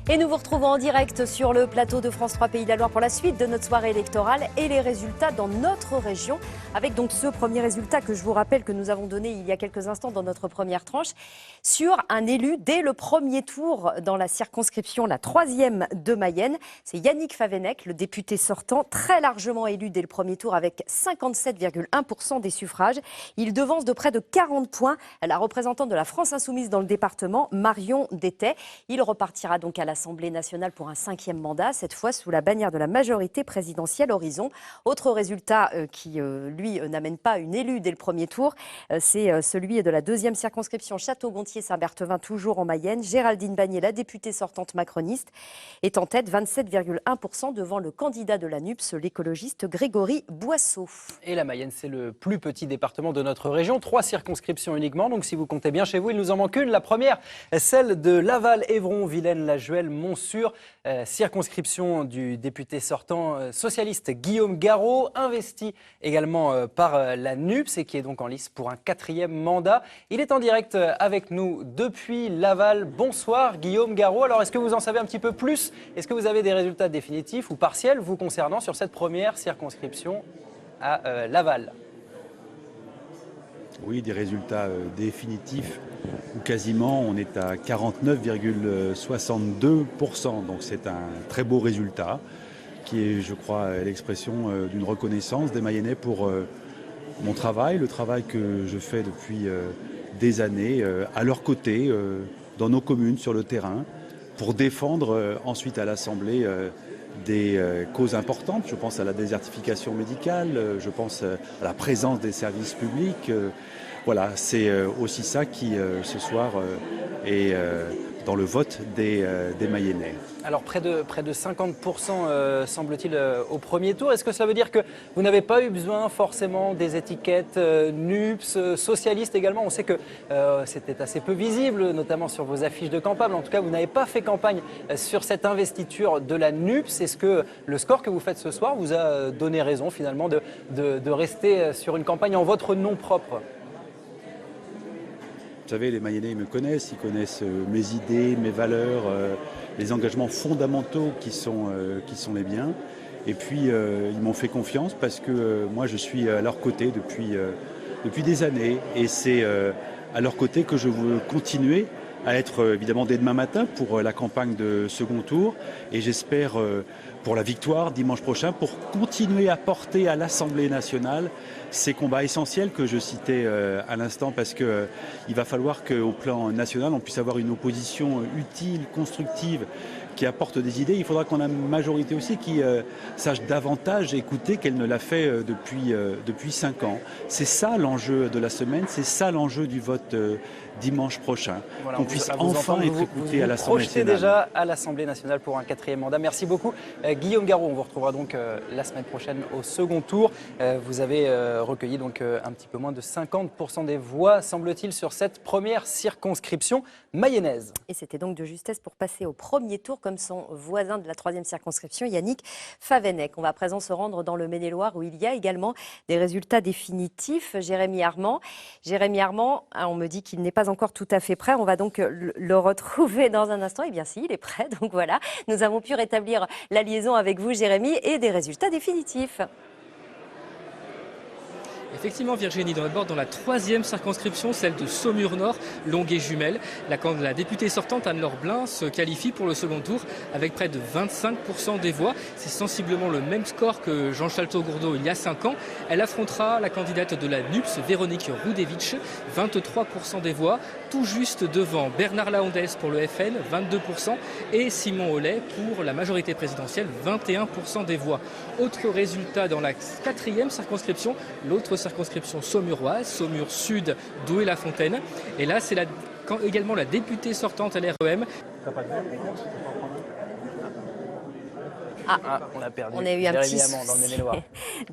Et nous vous retrouvons en direct sur le plateau de France 3 Pays de la Loire pour la suite de notre soirée électorale et les résultats dans notre région. Avec donc ce premier résultat que je vous rappelle que nous avons donné il y a quelques instants dans notre première tranche sur un élu dès le premier tour dans la circonscription, la 3e de Mayenne. C'est Yannick Favennec, le député sortant, très largement élu dès le premier tour avec 57,1% des suffrages. Il devance de près de 40 points la représentante de la France Insoumise dans le département, Marion Detey. Il repartira donc à l'Assemblée nationale pour un 5e mandat, cette fois sous la bannière de la majorité présidentielle Horizon. Autre résultat qui, lui, n'amène pas une élue dès le premier tour, c'est celui de la 2e circonscription Château-Gontier-Saint-Berthevin, toujours en Mayenne. Géraldine Bagné, la députée sortante macroniste, est en tête, 27,1% devant le candidat de la NUPS, l'écologiste Grégory Boisseau. Et la Mayenne, c'est le plus petit département de notre région, 3 circonscriptions uniquement, donc si vous comptez bien chez vous, il nous en manque une. La première, celle de Laval, Évron, Vilaine, La Juelle, Montsûrs, circonscription du député sortant socialiste Guillaume Garot, investi également par la NUPS et qui est donc en lice pour un 4e mandat. Il est en direct avec nous depuis Laval. Bonsoir Guillaume Garot. Alors est-ce que vous en savez un petit peu plus? Est-ce que vous avez des résultats définitifs ou partiels vous concernant sur cette première circonscription à Laval? Oui, des résultats définitifs où quasiment on est à 49,62%. Donc c'est un très beau résultat qui est, je crois, l'expression d'une reconnaissance des Mayennais pour mon travail, le travail que je fais depuis des années à leur côté, dans nos communes, sur le terrain, pour défendre ensuite à l'Assemblée des causes importantes. Je pense à la désertification médicale, je pense à la présence des services publics. Voilà, c'est aussi ça qui, ce soir, est dans le vote des Mayennais. Alors près de 50% semble-t-il au premier tour. Est-ce que ça veut dire que vous n'avez pas eu besoin forcément des étiquettes NUPS, socialistes également? On sait que c'était assez peu visible, notamment sur vos affiches de campagne. En tout cas, vous n'avez pas fait campagne sur cette investiture de la NUPS. Est-ce que le score que vous faites ce soir vous a donné raison finalement de rester sur une campagne en votre nom propre? Vous savez, les Mayennais me connaissent, ils connaissent mes idées, mes valeurs, les engagements fondamentaux qui sont les miens. Et puis, ils m'ont fait confiance parce que moi, je suis à leur côté depuis des années. Et c'est à leur côté que je veux continuer à être évidemment dès demain matin pour la campagne de second tour. Et j'espère pour la victoire dimanche prochain, pour continuer à porter à l'Assemblée nationale ces combats essentiels que je citais à l'instant, parce qu'il va falloir qu'au plan national, on puisse avoir une opposition utile, constructive, qui apporte des idées. Il faudra qu'on ait une majorité aussi qui sache davantage écouter qu'elle ne l'a fait depuis 5 ans. C'est ça l'enjeu de la semaine, c'est ça l'enjeu du vote dimanche prochain. Voilà, qu'on puisse enfin être écouté à l'Assemblée nationale. Déjà à l'Assemblée nationale pour un 4e mandat. Merci beaucoup. Guillaume Garot, on vous retrouvera donc la semaine prochaine au second tour. Vous avez recueilli donc un petit peu moins de 50% des voix, semble-t-il, sur cette première circonscription mayonnaise. Et c'était donc de justesse pour passer au premier tour, comme son voisin de la 3e circonscription, Yannick Favennec. On va à présent se rendre dans le Maine-et-Loire où il y a également des résultats définitifs. Jérémy Armand, on me dit qu'il n'est pas encore tout à fait prêt. On va donc le retrouver dans un instant. Eh bien si, il est prêt. Donc voilà, nous avons pu rétablir la liaison avec vous, Jérémy, et des résultats définitifs. Effectivement, Virginie, d'abord dans la 3e circonscription, celle de Saumur-Nord, Longuet-Jumelles, la députée sortante Anne-Laure Blin se qualifie pour le second tour avec près de 25% des voix. C'est sensiblement le même score que Jean Chalteau-Gourdeau il y a 5 ans. Elle affrontera la candidate de la NUPS, Véronique Roudevitch, 23% des voix, tout juste devant Bernard Laondès pour le FN, 22%, et Simon Hollet pour la majorité présidentielle, 21% des voix. Autre résultat dans la 4e circonscription, l'autre circonscription saumuroise, Saumur Sud, Douai-la-Fontaine. Et là, c'est également la députée sortante à l'REM. On a perdu. On a eu un petit Jérémy Armand dans le Maine-et-Loire.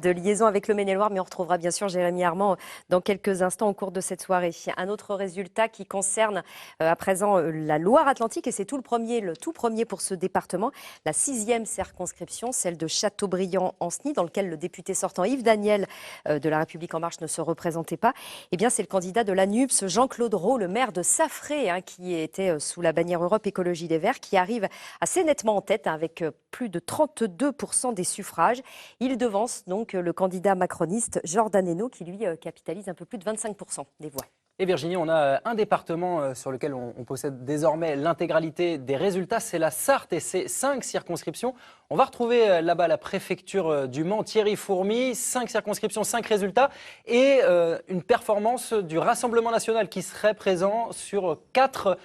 de liaison avec le Maine-et-Loire, mais on retrouvera bien sûr Jérémy Armand dans quelques instants au cours de cette soirée. Un autre résultat qui concerne à présent la Loire-Atlantique, et c'est le tout premier pour ce département, la 6e circonscription, celle de Châteaubriand-Ancenis, dans lequel le député sortant Yves Daniel de La République En Marche ne se représentait pas. Eh bien, c'est le candidat de l'ANUPS, Jean-Claude Roux, le maire de Saffré, qui était sous la bannière Europe Écologie Les Verts, qui arrive assez nettement en tête avec plus de 32% des suffrages. Il devance donc le candidat macroniste Jordan Hainaut qui lui capitalise un peu plus de 25% des voix. Et Virginie, on a un département sur lequel on possède désormais l'intégralité des résultats, c'est la Sarthe et ses 5 circonscriptions. On va retrouver là-bas la préfecture du Mans, Thierry Fourmy, 5 circonscriptions, 5 résultats et une performance du Rassemblement national qui serait présent sur 4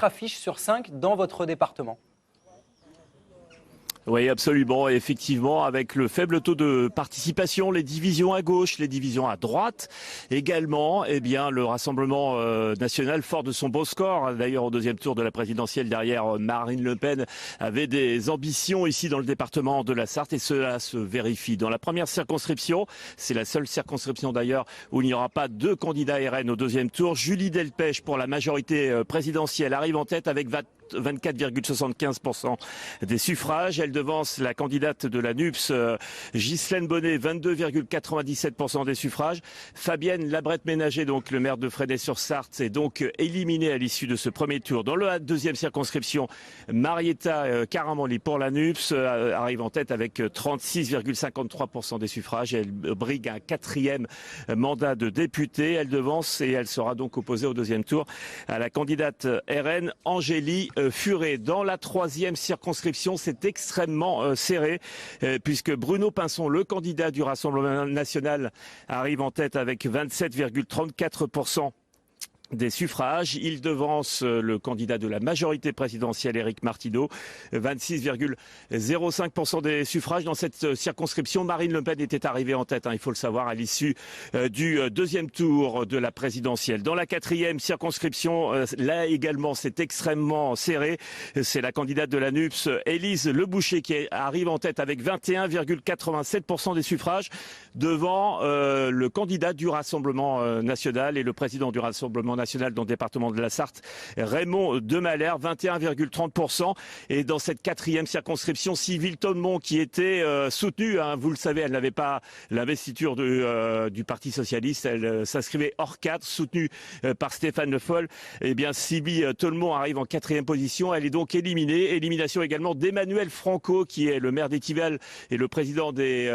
affiches sur 5 dans votre département. Oui, absolument. Et effectivement, avec le faible taux de participation, les divisions à gauche, les divisions à droite, également, eh bien, le Rassemblement national, fort de son beau score, d'ailleurs au deuxième tour de la présidentielle derrière Marine Le Pen, avait des ambitions ici dans le département de la Sarthe et cela se vérifie. Dans la première circonscription, c'est la seule circonscription d'ailleurs où il n'y aura pas 2 candidats RN au deuxième tour. Julie Delpech pour la majorité présidentielle arrive en tête avec 24,75% des suffrages. Elle devance la candidate de la NUPS, Ghislaine Bonnet, 22,97% des suffrages. Fabienne Labrette-Ménager, donc le maire de Fresnay-sur-Sarthe, est donc éliminée à l'issue de ce premier tour. Dans la deuxième circonscription, Marietta Caramanli pour la NUPS arrive en tête avec 36,53% des suffrages. Elle brigue un 4e mandat de députée. Elle devance et elle sera donc opposée au deuxième tour à la candidate RN Angélie Furet. Dans la 3e circonscription, c'est extrêmement serré puisque Bruno Pinson, le candidat du Rassemblement national, arrive en tête avec 27,34% des suffrages. Il devance le candidat de la majorité présidentielle, Éric Martineau, 26,05% des suffrages. Dans cette circonscription, Marine Le Pen était arrivée en tête, il faut le savoir, à l'issue du deuxième tour de la présidentielle. Dans la 4e circonscription, là également, c'est extrêmement serré. C'est la candidate de la NUPS, Élise Leboucher, qui arrive en tête avec 21,87% des suffrages, devant le candidat du Rassemblement national et le président du Rassemblement national dans le département de la Sarthe, Raymond Demalère, 21,30%. Et dans cette 4e circonscription, Sylvie Tonnemont, qui était soutenue, vous le savez, elle n'avait pas l'investiture du Parti socialiste, elle s'inscrivait hors cadre, soutenue par Stéphane Le Foll. Eh bien, Sylvie Tonnemont arrive en 4e position, elle est donc éliminée. Élimination également d'Emmanuel Franco, qui est le maire d'Étival et le président des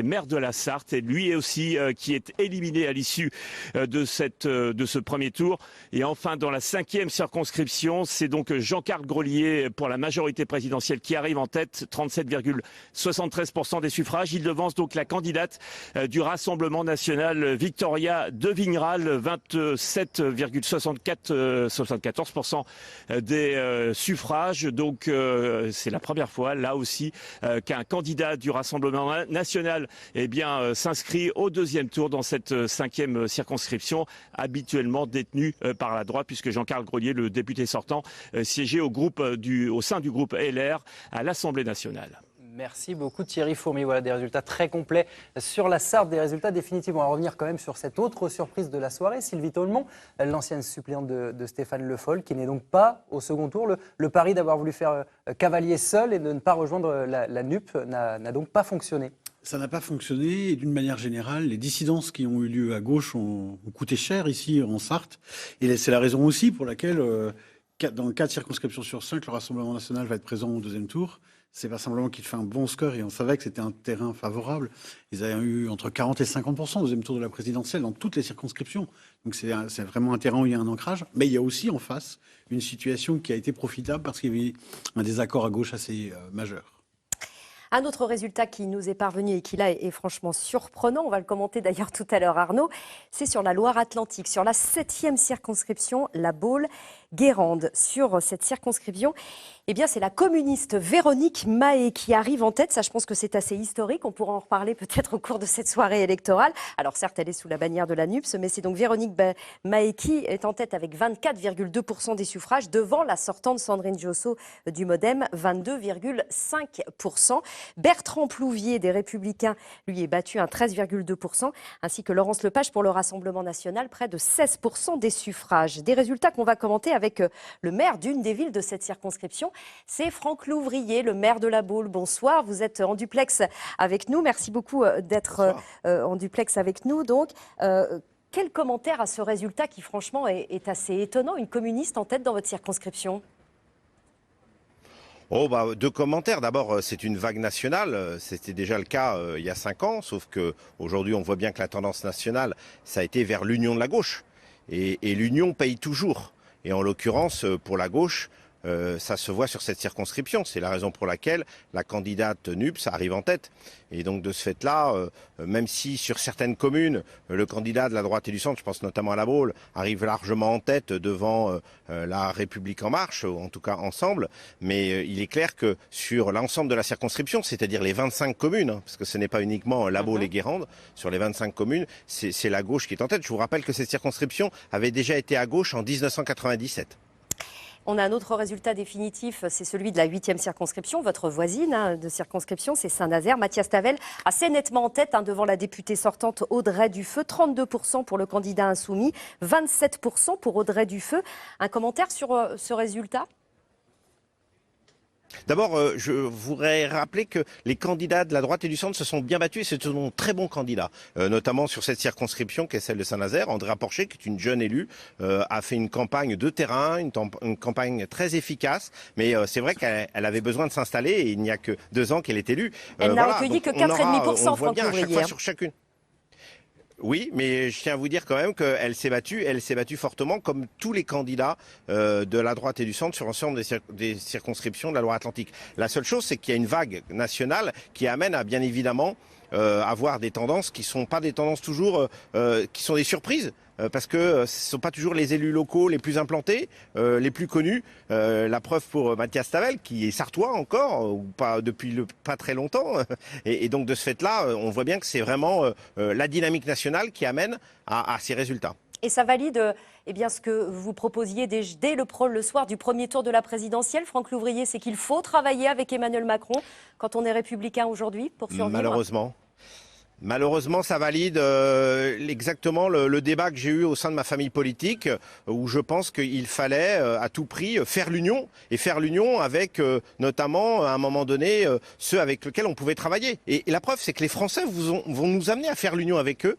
maires de la Sarthe, et lui aussi qui est éliminé à l'issue de ce premier tour. Et enfin, dans la 5e circonscription, c'est donc Jean-Carl Grelier pour la majorité présidentielle qui arrive en tête, 37,73% des suffrages. Il devance donc la candidate du Rassemblement national, Victoria de Vigneral, 27,74% des suffrages. Donc c'est la première fois, là aussi, qu'un candidat du Rassemblement national s'inscrit au deuxième tour dans cette 5e circonscription, habituellement détenu par la droite, puisque Jean-Carl Grelier, le député sortant, siégeait au sein du groupe LR à l'Assemblée nationale. Merci beaucoup Thierry Fourmy. Voilà des résultats très complets sur la Sarthe, des résultats définitifs. On va revenir quand même sur cette autre surprise de la soirée. Sylvie Tonnemont, l'ancienne suppléante de Stéphane Le Foll, qui n'est donc pas au second tour. Le pari d'avoir voulu faire cavalier seul et de ne pas rejoindre la NUP n'a donc pas fonctionné. Ça n'a pas fonctionné et d'une manière générale, les dissidences qui ont eu lieu à gauche ont coûté cher ici en Sarthe. Et c'est la raison aussi pour laquelle, dans 4 circonscriptions sur 5, le Rassemblement national va être présent au deuxième tour. C'est pas simplement qu'il fait un bon score et on savait que c'était un terrain favorable. Ils avaient eu entre 40 et 50% au deuxième tour de la présidentielle dans toutes les circonscriptions. Donc c'est vraiment un terrain où il y a un ancrage. Mais il y a aussi en face une situation qui a été profitable parce qu'il y avait un désaccord à gauche assez majeur. Un autre résultat qui nous est parvenu et qui là est franchement surprenant, on va le commenter d'ailleurs tout à l'heure Arnaud, c'est sur la Loire-Atlantique, sur la 7e circonscription, la Baule. Guérande. Sur cette circonscription, eh bien, c'est la communiste Véronique Mahé qui arrive en tête. Ça, je pense que c'est assez historique. On pourra en reparler peut-être au cours de cette soirée électorale. Alors certes, elle est sous la bannière de la NUPS, mais c'est donc Véronique Mahé qui est en tête avec 24,2% des suffrages devant la sortante Sandrine Josso du MoDem, 22,5%. Bertrand Plouvier des Républicains, lui, est battu à 13,2%, ainsi que Laurence Lepage pour le Rassemblement national, près de 16% des suffrages. Des résultats qu'on va commenter avec le maire d'une des villes de cette circonscription. C'est Franck Louvrier, le maire de La Baule. Bonsoir, vous êtes en duplex avec nous. Merci beaucoup d'être en duplex avec nous. Donc, quel commentaire à ce résultat qui, franchement, est assez étonnant, une communiste en tête dans votre circonscription? Deux commentaires. D'abord, c'est une vague nationale. C'était déjà le cas il y a 5 ans, sauf qu'aujourd'hui, on voit bien que la tendance nationale, ça a été vers l'union de la gauche. Et l'union paye toujours. Et en l'occurrence, pour la gauche, ça se voit sur cette circonscription. C'est la raison pour laquelle la candidate NUPS arrive en tête. Et donc de ce fait-là, même si sur certaines communes, le candidat de la droite et du centre, je pense notamment à La Baule, arrive largement en tête devant la République En Marche, ou en tout cas ensemble, mais il est clair que sur l'ensemble de la circonscription, c'est-à-dire les 25 communes, parce que ce n'est pas uniquement La Baule et Guérande, sur les 25 communes, c'est la gauche qui est en tête. Je vous rappelle que cette circonscription avait déjà été à gauche en 1997. On a un autre résultat définitif, c'est celui de la 8e circonscription, votre voisine de circonscription, c'est Saint-Nazaire. Mathias Tavel, assez nettement en tête devant la députée sortante Audrey Dufeu, 32% pour le candidat insoumis, 27% pour Audrey Dufeu. Un commentaire sur ce résultat ? D'abord, je voudrais rappeler que les candidats de la droite et du centre se sont bien battus et c'est un très bon candidat, notamment sur cette circonscription qui est celle de Saint-Nazaire. Andrea Porcher, qui est une jeune élue, a fait une campagne de terrain, une campagne très efficace, mais c'est vrai qu'elle avait besoin de s'installer et il n'y a que 2 ans qu'elle est élue. Elle n'a recueilli que 4,5%, Franck Louvrier. Sur chacune. Oui, mais je tiens à vous dire quand même qu'elle s'est battue fortement, comme tous les candidats de la droite et du centre sur l'ensemble des circonscriptions de la Loire-Atlantique. La seule chose, c'est qu'il y a une vague nationale qui amène à bien évidemment avoir des tendances qui sont pas des tendances toujours, qui sont des surprises. Parce que ce ne sont pas toujours les élus locaux les plus implantés, les plus connus. La preuve pour Mathias Tavel, qui est sartois encore, ou pas depuis pas très longtemps. Et donc de ce fait-là, on voit bien que c'est vraiment la dynamique nationale qui amène à ces résultats. Et ça valide ce que vous proposiez dès le soir du premier tour de la présidentielle, Franck Louvrier, c'est qu'il faut travailler avec Emmanuel Macron quand on est républicain aujourd'hui pour survivre. Malheureusement, ça valide exactement le débat que j'ai eu au sein de ma famille politique, où je pense qu'il fallait à tout prix faire l'union, et faire l'union avec notamment, à un moment donné, ceux avec lesquels on pouvait travailler. Et la preuve, c'est que les Français vont nous amener à faire l'union avec eux.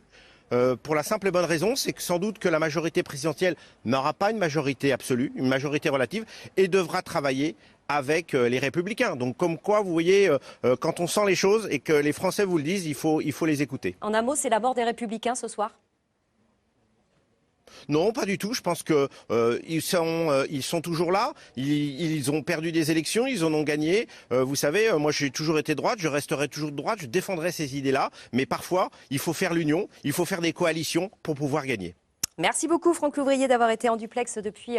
Pour la simple et bonne raison, c'est que sans doute que la majorité présidentielle n'aura pas une majorité absolue, une majorité relative, et devra travailler avec les Républicains. Donc comme quoi, vous voyez, quand on sent les choses et que les Français vous le disent, il faut les écouter. En un mot, c'est la mort des Républicains ce soir ? Non, pas du tout. Je pense que ils sont toujours là. Ils ont perdu des élections, ils en ont gagné. Vous savez, moi j'ai toujours été de droite, je resterai toujours de droite, je défendrai ces idées-là. Mais parfois, il faut faire l'union, il faut faire des coalitions pour pouvoir gagner. Merci beaucoup Franck Louvrier d'avoir été en duplex depuis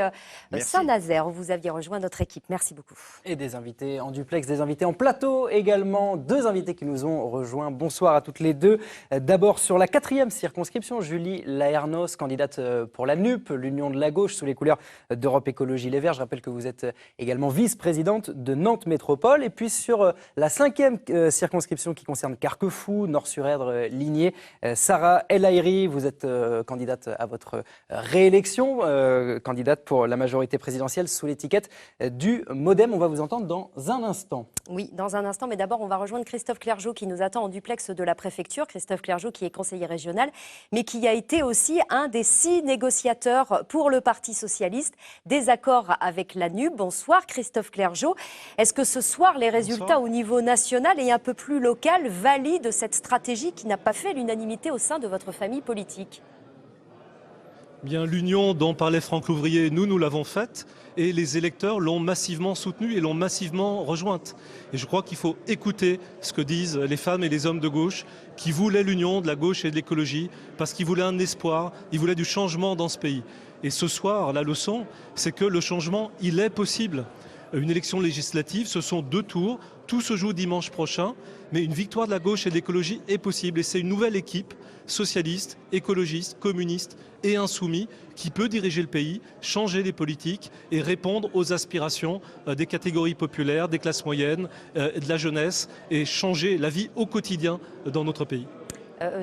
Saint-Nazaire où vous aviez rejoint notre équipe. Merci beaucoup. Et des invités en duplex, des invités en plateau également. 2 invités qui nous ont rejoints. Bonsoir à toutes les deux. D'abord sur la 4e circonscription, Julie Laernos, candidate pour la NUP, l'Union de la gauche sous les couleurs d'Europe Écologie Les Verts. Je rappelle que vous êtes également vice-présidente de Nantes Métropole. Et puis sur la 5e circonscription qui concerne Carquefou, Nord-sur-Erdre, Ligné, Sarah El Haïry, vous êtes candidate à votre réélection, candidate pour la majorité présidentielle sous l'étiquette du MoDem. On va vous entendre dans un instant. Oui, dans un instant, mais d'abord on va rejoindre Christophe Clergeau qui nous attend en duplex de la préfecture. Christophe Clergeau qui est conseiller régional, mais qui a été aussi un des 6 négociateurs pour le Parti socialiste des accords avec la NUP. Bonsoir Christophe Clergeau. Est-ce que ce soir les résultats au niveau national et un peu plus local valident cette stratégie qui n'a pas fait l'unanimité au sein de votre famille politique ? Bien, l'union dont parlait Franck Louvrier, nous l'avons faite et les électeurs l'ont massivement soutenue et l'ont massivement rejointe. Et je crois qu'il faut écouter ce que disent les femmes et les hommes de gauche qui voulaient l'union de la gauche et de l'écologie parce qu'ils voulaient un espoir, ils voulaient du changement dans ce pays. Et ce soir, la leçon, c'est que le changement, il est possible. Une élection législative, ce sont 2 tours, tout se joue dimanche prochain, mais une victoire de la gauche et de l'écologie est possible. Et c'est une nouvelle équipe, socialiste, écologiste, communiste et insoumis, qui peut diriger le pays, changer les politiques et répondre aux aspirations des catégories populaires, des classes moyennes, de la jeunesse, et changer la vie au quotidien dans notre pays.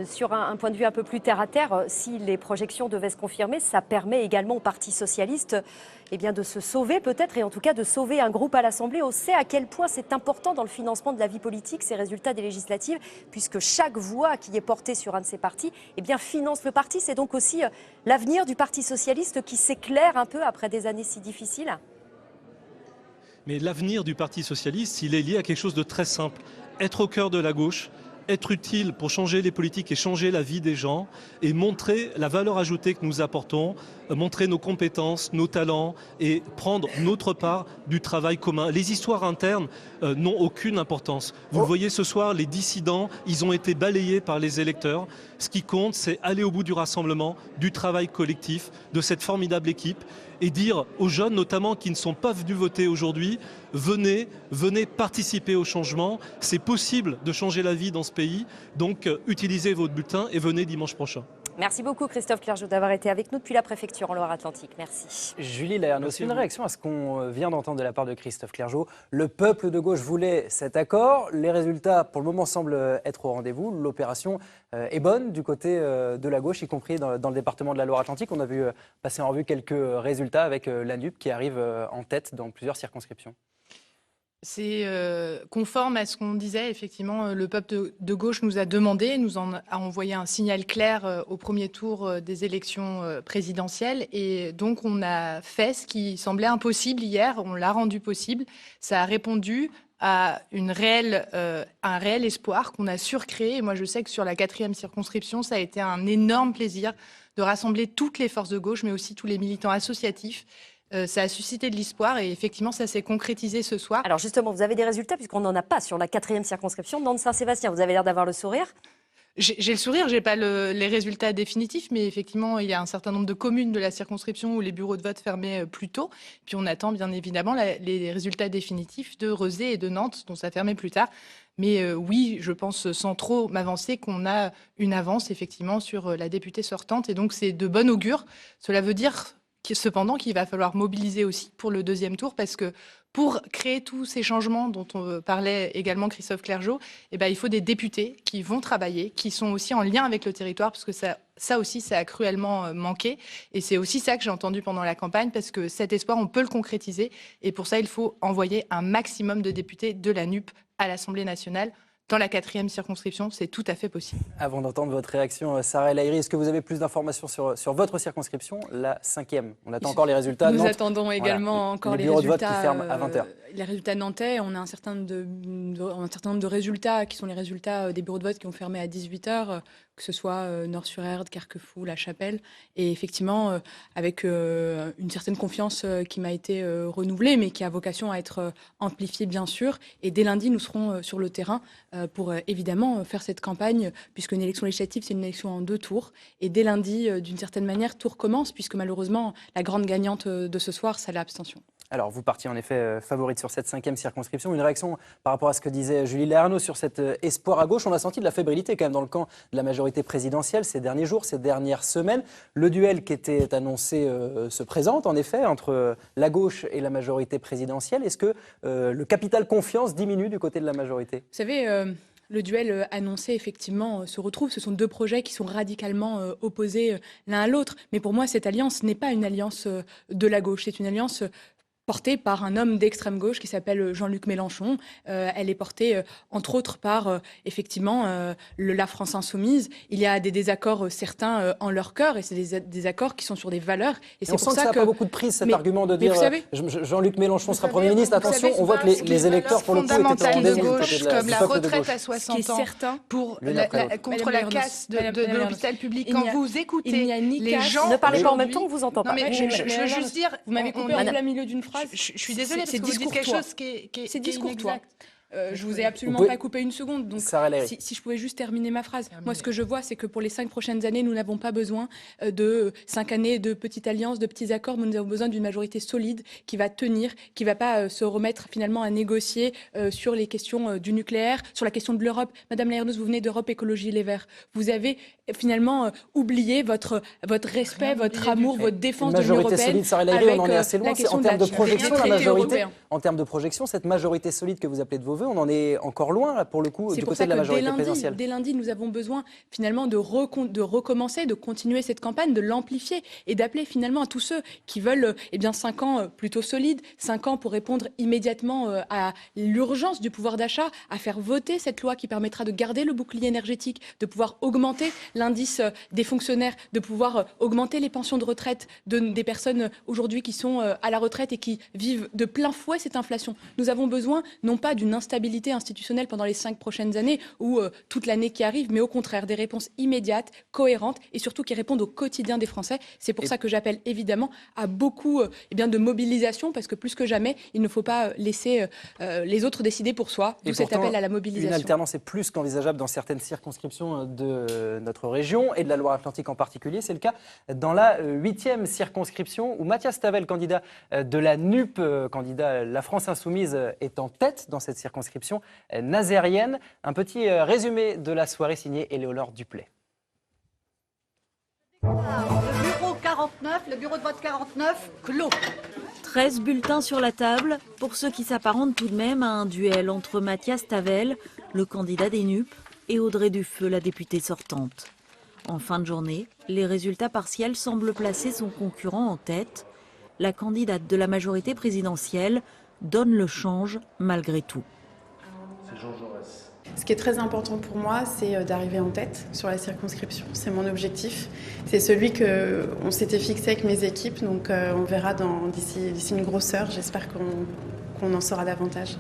Sur un point de vue un peu plus terre à terre, si les projections devaient se confirmer, ça permet également au Parti socialiste de se sauver peut-être, et en tout cas de sauver un groupe à l'Assemblée. On sait à quel point c'est important dans le financement de la vie politique, ces résultats des législatives, puisque chaque voix qui est portée sur un de ces partis finance le parti. C'est donc aussi l'avenir du Parti socialiste qui s'éclaire un peu après des années si difficiles. Mais l'avenir du Parti socialiste, il est lié à quelque chose de très simple. Être au cœur de la gauche, être utile pour changer les politiques et changer la vie des gens, et montrer la valeur ajoutée que nous apportons, montrer nos compétences, nos talents, et prendre notre part du travail commun. Les histoires internes n'ont aucune importance. Vous le voyez ce soir, les dissidents, ils ont été balayés par les électeurs. Ce qui compte, c'est aller au bout du rassemblement, du travail collectif, de cette formidable équipe, et dire aux jeunes, notamment, qui ne sont pas venus voter aujourd'hui, venez participer au changement. C'est possible de changer la vie dans ce pays, donc utilisez votre bulletin et venez dimanche prochain. Merci beaucoup Christophe Clergeau d'avoir été avec nous depuis la préfecture en Loire-Atlantique. Merci. Julie Lernoux, c'est une réaction à ce qu'on vient d'entendre de la part de Christophe Clergeau. Le peuple de gauche voulait cet accord. Les résultats, pour le moment, semblent être au rendez-vous. L'opération est bonne du côté de la gauche, y compris dans le département de la Loire-Atlantique. On a vu passer en revue quelques résultats avec la NUP qui arrive en tête dans plusieurs circonscriptions. C'est conforme à ce qu'on disait. Effectivement, le peuple de gauche nous a demandé, nous a envoyé un signal clair au premier tour des élections présidentielles. Et donc, on a fait ce qui semblait impossible hier. On l'a rendu possible. Ça a répondu à un réel espoir qu'on a surcréé. Et moi, je sais que sur la 4e circonscription, ça a été un énorme plaisir de rassembler toutes les forces de gauche, mais aussi tous les militants associatifs. Ça a suscité de l'espoir et effectivement, ça s'est concrétisé ce soir. Alors justement, vous avez des résultats puisqu'on n'en a pas sur la 4e circonscription, Nantes-Saint-Sébastien. Vous avez l'air d'avoir le sourire. J'ai le sourire, j'ai pas les résultats définitifs, mais effectivement, il y a un certain nombre de communes de la circonscription où les bureaux de vote fermaient plus tôt. Puis on attend bien évidemment les résultats définitifs de Rezé et de Nantes, dont ça fermait plus tard. Mais oui, je pense sans trop m'avancer qu'on a une avance effectivement sur la députée sortante. Et donc c'est de bon augure. Cela veut dire cependant qu'il va falloir mobiliser aussi pour le 2e tour, parce que pour créer tous ces changements dont on parlait également Christophe Clergeau, il faut des députés qui vont travailler, qui sont aussi en lien avec le territoire, parce que ça aussi, ça a cruellement manqué. Et c'est aussi ça que j'ai entendu pendant la campagne, parce que cet espoir, on peut le concrétiser. Et pour ça, il faut envoyer un maximum de députés de la NUP à l'Assemblée nationale. Dans la 4e circonscription, c'est tout à fait possible. Avant d'entendre votre réaction, Sarah El Haïry, est-ce que vous avez plus d'informations sur votre circonscription, la 5e? On attend encore les résultats. Nous attendons également encore les bureaux de vote résultats qui ferment à 20h. Les résultats nantais, on a un certain nombre de résultats qui sont les résultats des bureaux de vote qui ont fermé à 18h, que ce soit Nord-sur-Erdre, Carquefou, La Chapelle. Et effectivement, avec une certaine confiance qui m'a été renouvelée, mais qui a vocation à être amplifiée, bien sûr. Et dès lundi, nous serons sur le terrain pour évidemment faire cette campagne, puisque une élection législative, c'est une élection en 2 tours. Et dès lundi, d'une certaine manière, tout recommence, puisque malheureusement, la grande gagnante de ce soir, c'est l'abstention. Alors, vous partiez en effet favorite sur cette 5e circonscription. Une réaction par rapport à ce que disait Julie Lernoux sur cet espoir à gauche. On a senti de la fébrilité quand même dans le camp de la majorité présidentielle ces derniers jours, ces dernières semaines. Le duel qui était annoncé se présente en effet entre la gauche et la majorité présidentielle. Est-ce que le capital confiance diminue du côté de la majorité? Vous savez, le duel annoncé, effectivement, se retrouve. Ce sont 2 projets qui sont radicalement opposés l'un à l'autre. Mais pour moi, cette alliance n'est pas une alliance de la gauche. C'est une alliance portée par un homme d'extrême gauche qui s'appelle Jean-Luc Mélenchon. Elle est portée, entre autres, par, effectivement, la France insoumise. Il y a des désaccords certains en leur cœur, et c'est des désaccords qui sont sur des valeurs. Et c'est on pour sent que ça n'a pas beaucoup de prise, cet argument de dire Jean-Luc Mélenchon sera Premier ministre. Attention, on voit que les électeurs, pour le coup, étaient au de gauche, comme la retraite à 60 ans, contre la casse de l'hôpital public. Quand vous écoutez les gens... Ne parlez pas en même temps, on ne vous entend pas. Non, mais je veux juste dire... Vous m'avez coupé en plein milieu d'une phrase. Je suis désolée, parce que vous dites quelque chose qui est inexact. Je vous ai absolument pas coupé une seconde. Donc, si je pouvais juste terminer ma phrase. Moi, ce que je vois, c'est que pour les 5 prochaines années, nous n'avons pas besoin de 5 années de petites alliances, de petits accords. Nous avons besoin d'une majorité solide qui va tenir, qui va pas se remettre finalement à négocier sur les questions du nucléaire, sur la question de l'Europe. Madame Layernoz, vous venez d'Europe Écologie Les Verts. Vous avez finalement oublié votre respect, votre amour, votre défense de l'Union européenne. Solide, Sarah Lahiri, on en est assez loin. En termes de projection, la majorité, en termes de projection, cette majorité solide que vous appelez de vos voeux, on en est encore loin, là, pour le coup, du côté de la majorité présidentielle. Dès lundi, nous avons besoin finalement de recommencer, de continuer cette campagne, de l'amplifier et d'appeler finalement à tous ceux qui veulent 5 ans plutôt solides, 5 ans pour répondre immédiatement à l'urgence du pouvoir d'achat, à faire voter cette loi qui permettra de garder le bouclier énergétique, de pouvoir augmenter l'indice des fonctionnaires, de pouvoir augmenter les pensions de retraite des personnes aujourd'hui qui sont à la retraite et qui vivent de plein fouet cette inflation. Nous avons besoin non pas d'une instabilité institutionnelle pendant les 5 prochaines années ou toute l'année qui arrive, mais au contraire des réponses immédiates, cohérentes et surtout qui répondent au quotidien des Français. C'est pour ça que j'appelle évidemment à beaucoup de mobilisation, parce que plus que jamais, il ne faut pas laisser les autres décider pour soi. D'où cet appel à la mobilisation. Une alternance est plus qu'envisageable dans certaines circonscriptions de notre région et de la Loire-Atlantique en particulier. C'est le cas dans la 8e circonscription où Mathias Tavel, candidat de la NUP, candidat La France Insoumise, est en tête dans cette circonscription nazérienne. Un petit résumé de la soirée signé Éléonore Duplay. Le bureau 49, le bureau de vote 49, clos. 13 bulletins sur la table, pour ceux qui s'apparentent tout de même à un duel entre Mathias Tavel, le candidat des NUP, et Audrey Dufeu, la députée sortante. En fin de journée, les résultats partiels semblent placer son concurrent en tête. La candidate de la majorité présidentielle donne le change malgré tout. C'est Jean Jaurès. Ce qui est très important pour moi, c'est d'arriver en tête sur la circonscription. C'est mon objectif. C'est celui qu'on s'était fixé avec mes équipes. Donc on verra d'ici une grosse heure. J'espère qu'on en saura davantage.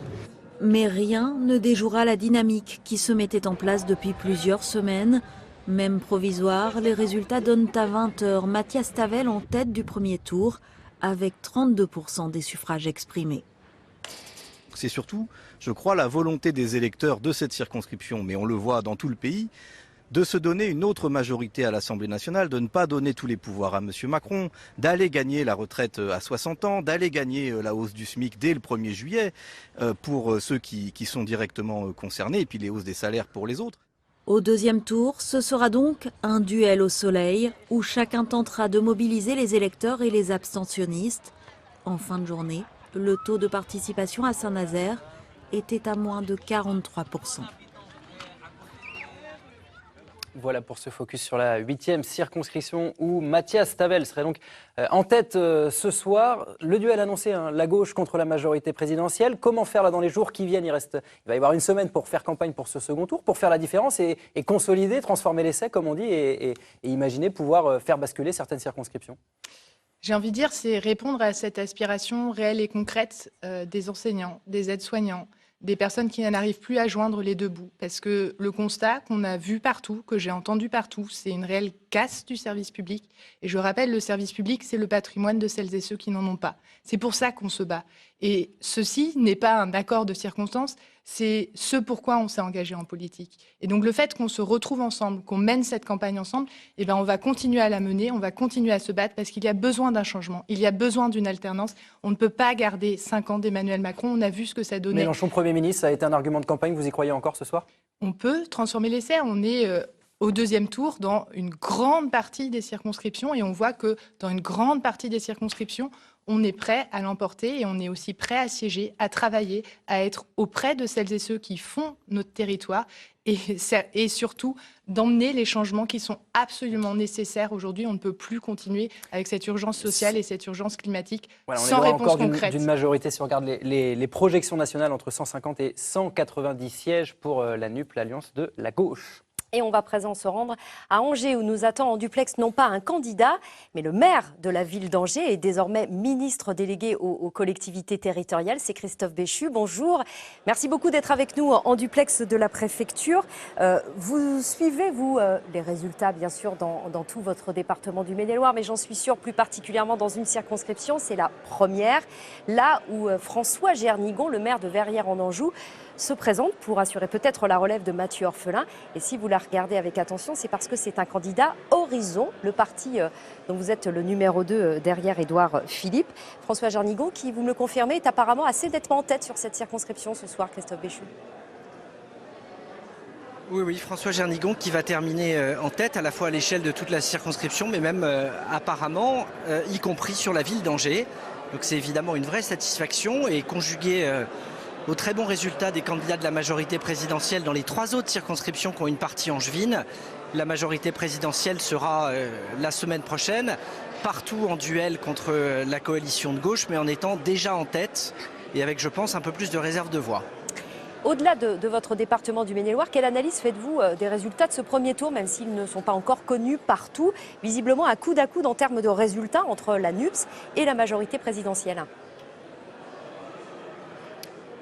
Mais rien ne déjouera la dynamique qui se mettait en place depuis plusieurs semaines. Même provisoire, les résultats donnent à 20h Mathias Tavel en tête du premier tour, avec 32% des suffrages exprimés. C'est surtout, je crois, la volonté des électeurs de cette circonscription, mais on le voit dans tout le pays, de se donner une autre majorité à l'Assemblée nationale, de ne pas donner tous les pouvoirs à M. Macron, d'aller gagner la retraite à 60 ans, d'aller gagner la hausse du SMIC dès le 1er juillet pour ceux qui sont directement concernés, et puis les hausses des salaires pour les autres. Au deuxième tour, ce sera donc un duel au soleil où chacun tentera de mobiliser les électeurs et les abstentionnistes. En fin de journée, le taux de participation à Saint-Nazaire était à moins de 43%. Voilà pour ce focus sur la 8e circonscription où Mathias Tavel serait donc en tête ce soir. Le duel annoncé, la gauche contre la majorité présidentielle. Comment faire là dans les jours qui viennent? Il va y avoir une semaine pour faire campagne pour ce second tour, pour faire la différence et consolider, transformer l'essai comme on dit et imaginer pouvoir faire basculer certaines circonscriptions. J'ai envie de dire, c'est répondre à cette aspiration réelle et concrète des enseignants, des aides-soignants, des personnes qui n'arrivent plus à joindre les deux bouts. Parce que le constat qu'on a vu partout, que j'ai entendu partout, c'est une réelle casse du service public. Et je rappelle, le service public, c'est le patrimoine de celles et ceux qui n'en ont pas. C'est pour ça qu'on se bat. Et ceci n'est pas un accord de circonstances, c'est ce pourquoi on s'est engagé en politique. Et donc le fait qu'on se retrouve ensemble, qu'on mène cette campagne ensemble, eh ben on va continuer à la mener, on va continuer à se battre parce qu'il y a besoin d'un changement, il y a besoin d'une alternance. On ne peut pas garder 5 ans d'Emmanuel Macron, on a vu ce que ça donnait. Mélenchon Premier ministre, ça a été un argument de campagne, vous y croyez encore ce soir? On peut transformer l'essai, on est au deuxième tour dans une grande partie des circonscriptions et on voit que dans une grande partie des circonscriptions, on est prêt à l'emporter et on est aussi prêt à siéger, à travailler, à être auprès de celles et ceux qui font notre territoire et surtout d'emmener les changements qui sont absolument nécessaires aujourd'hui. On ne peut plus continuer avec cette urgence sociale et cette urgence climatique sans réponse concrète. D'une majorité, si on regarde les projections nationales, entre 150 et 190 sièges pour la NUP, l'Alliance de la gauche. Et on va à présent se rendre à Angers où nous attend en duplex non pas un candidat, mais le maire de la ville d'Angers et désormais ministre délégué aux collectivités territoriales. C'est Christophe Béchu. Bonjour. Merci beaucoup d'être avec nous en duplex de la préfecture. Vous suivez, vous, les résultats, bien sûr, dans tout votre département du Maine-et-Loire, mais j'en suis sûre plus particulièrement dans une circonscription, c'est la première, là où François Gernigon, le maire de Verrières-en-Anjou, se présente pour assurer peut-être la relève de Mathieu Orphelin. Et si vous la regardez avec attention, c'est parce que c'est un candidat Horizon, le parti dont vous êtes le numéro 2 derrière Édouard Philippe. François Gernigon, qui, vous me le confirmez, est apparemment assez nettement en tête sur cette circonscription ce soir, Christophe Béchu. Oui, François Gernigon qui va terminer en tête à la fois à l'échelle de toute la circonscription, mais même apparemment, y compris sur la ville d'Angers. Donc c'est évidemment une vraie satisfaction et conjugué aux très bons résultats des candidats de la majorité présidentielle dans les 3 autres circonscriptions qui ont une partie angevine. La majorité présidentielle sera la semaine prochaine, partout en duel contre la coalition de gauche, mais en étant déjà en tête et avec, je pense, un peu plus de réserve de voix. Au-delà de votre département du Maine-et-Loire, quelle analyse faites-vous des résultats de ce premier tour, même s'ils ne sont pas encore connus partout, visiblement à coude en termes de résultats entre la NUPES et la majorité présidentielle?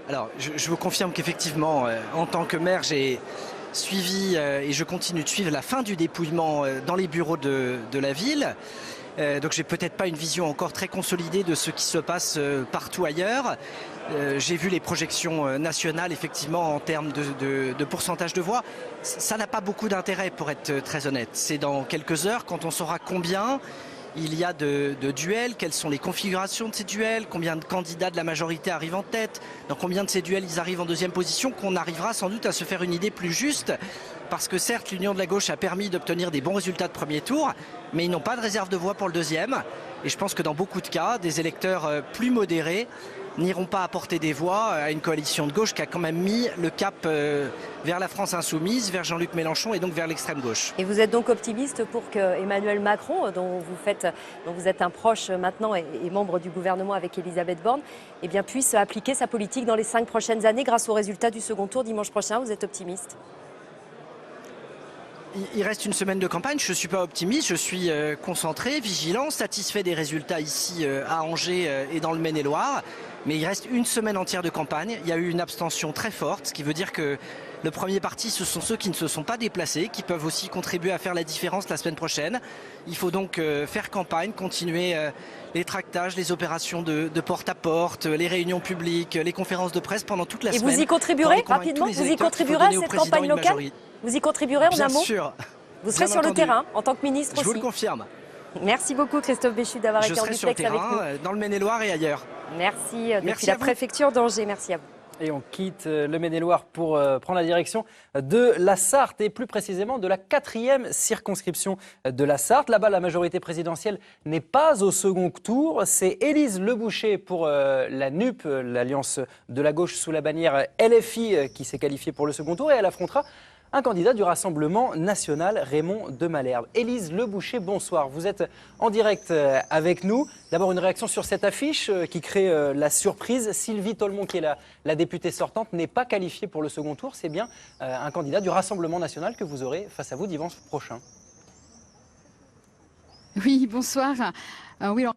Alors, je vous confirme qu'effectivement, en tant que maire, j'ai suivi et je continue de suivre la fin du dépouillement dans les bureaux de la ville. Donc, j'ai peut-être pas une vision encore très consolidée de ce qui se passe partout ailleurs. J'ai vu les projections nationales, effectivement, en termes de pourcentage de voix. Ça n'a pas beaucoup d'intérêt, pour être très honnête. C'est dans quelques heures, quand on saura combien il y a de duels, quelles sont les configurations de ces duels, combien de candidats de la majorité arrivent en tête, dans combien de ces duels ils arrivent en deuxième position, qu'on arrivera sans doute à se faire une idée plus juste. Parce que certes, l'Union de la gauche a permis d'obtenir des bons résultats de premier tour, mais ils n'ont pas de réserve de voix pour le deuxième. Et je pense que dans beaucoup de cas, des électeurs plus modérés n'iront pas apporter des voix à une coalition de gauche qui a quand même mis le cap vers la France insoumise, vers Jean-Luc Mélenchon et donc vers l'extrême gauche. Et vous êtes donc optimiste pour que Emmanuel Macron, dont vous êtes un proche maintenant et membre du gouvernement avec Elisabeth Borne, eh bien, puisse appliquer sa politique dans les 5 prochaines années grâce aux résultats du second tour dimanche prochain? Vous êtes optimiste? Il reste une semaine de campagne, je ne suis pas optimiste, je suis concentré, vigilant, satisfait des résultats ici à Angers et dans le Maine-et-Loire. Mais il reste une semaine entière de campagne. Il y a eu une abstention très forte, ce qui veut dire que le premier parti, ce sont ceux qui ne se sont pas déplacés, qui peuvent aussi contribuer à faire la différence la semaine prochaine. Il faut donc faire campagne, continuer les tractages, les opérations de porte-à-porte, les réunions publiques, les conférences de presse pendant toute la semaine. Et vous y contribuerez rapidement? Vous y contribuerez à cette campagne locale? Vous y contribuerez en un mot? Bien sûr. Vous serez sur le terrain en tant que ministre aussi? Je vous le confirme. Merci beaucoup Christophe Béchu d'avoir été en duplex avec nous. Je serai sur le terrain, dans le Maine-et-Loire et ailleurs. Merci depuis la préfecture d'Angers. Merci à vous. Et on quitte le Maine-et-Loire pour prendre la direction de la Sarthe et plus précisément de la 4e circonscription de la Sarthe. Là-bas, la majorité présidentielle n'est pas au second tour. C'est Élise Leboucher pour la NUP, l'Alliance de la gauche sous la bannière LFI, qui s'est qualifiée pour le second tour et elle affrontera un candidat du Rassemblement national, Raymond de Malherbe. Élise Leboucher, bonsoir. Vous êtes en direct avec nous. D'abord, une réaction sur cette affiche qui crée la surprise. Sylvie Tolmon, qui est la députée sortante, n'est pas qualifiée pour le second tour. C'est bien un candidat du Rassemblement national que vous aurez face à vous dimanche prochain. Oui, bonsoir. Oui, alors,